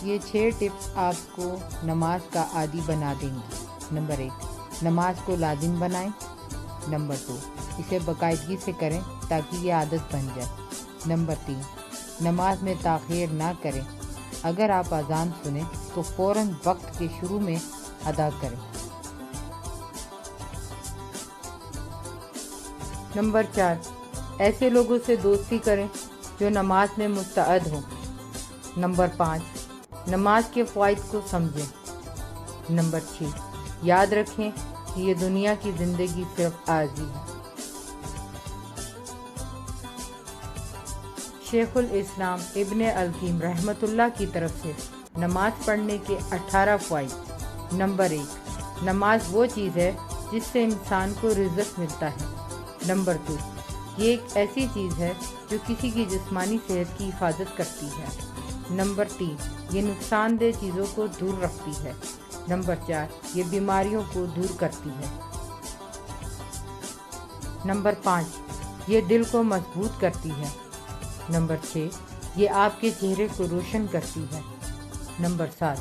یہ 6 ٹپس آپ کو نماز کا عادی بنا دیں گی۔ نمبر 1، نماز کو لازم بنائیں۔ نمبر 2، اسے باقاعدگی سے کریں تاکہ یہ عادت بن جائے۔ نمبر 3، نماز میں تاخیر نہ کریں۔ اگر آپ اذان سنیں تو فوراً وقت کے شروع میں ادا کریں۔ نمبر 4، ایسے لوگوں سے دوستی کریں جو نماز میں مستعد ہوں۔ نمبر 5، نماز کے فوائد کو سمجھیں۔ نمبر 6، یاد رکھیں کہ یہ دنیا کی زندگی صرف عارضی ہے۔ شیخ الاسلام ابن القیم رحمۃ اللہ کی طرف سے نماز پڑھنے کے 18 فوائد۔ نمبر 1، نماز وہ چیز ہے جس سے انسان کو رزق ملتا ہے۔ نمبر 2، یہ ایک ایسی چیز ہے جو کسی کی جسمانی صحت کی حفاظت کرتی ہے۔ نمبر 3، یہ نقصان دہ چیزوں کو دور رکھتی ہے۔ نمبر 4، یہ بیماریوں کو دور کرتی ہے۔ نمبر 5، یہ دل کو مضبوط کرتی ہے۔ نمبر 6، یہ آپ کے چہرے کو روشن کرتی ہے۔ نمبر 7،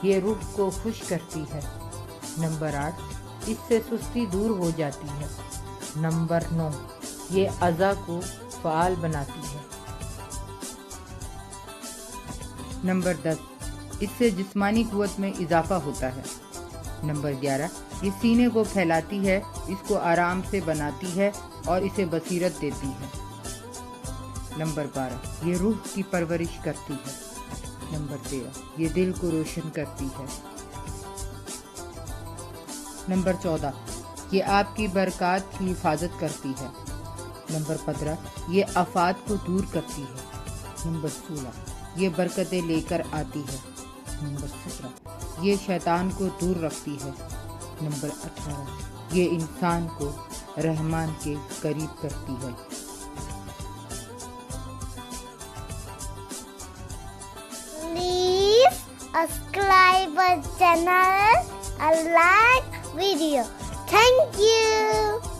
یہ روح کو خوش کرتی ہے۔ نمبر 8، اس سے سستی دور ہو جاتی ہے۔ نمبر 9، یہ اعضاء کو فعال بناتی ہے۔ نمبر 10، اس سے جسمانی قوت میں اضافہ ہوتا ہے۔ نمبر 11، یہ سینے کو پھیلاتی ہے، اس کو آرام سے بناتی ہے اور اسے بصیرت دیتی ہے۔ نمبر 12، یہ روح کی پرورش کرتی ہے۔ نمبر 13، یہ دل کو روشن کرتی ہے۔ نمبر 14، یہ آپ کی برکات کی حفاظت کرتی ہے۔ نمبر 15، یہ آفات کو دور کرتی ہے۔ نمبر 16، یہ برکتیں لے کر آتی ہے۔ نمبر 17، یہ شیطان کو دور رکھتی ہے۔ نمبر 18، یہ انسان کو رحمان کے قریب کرتی ہے۔ Please subscribe our channel and like video. Thank you.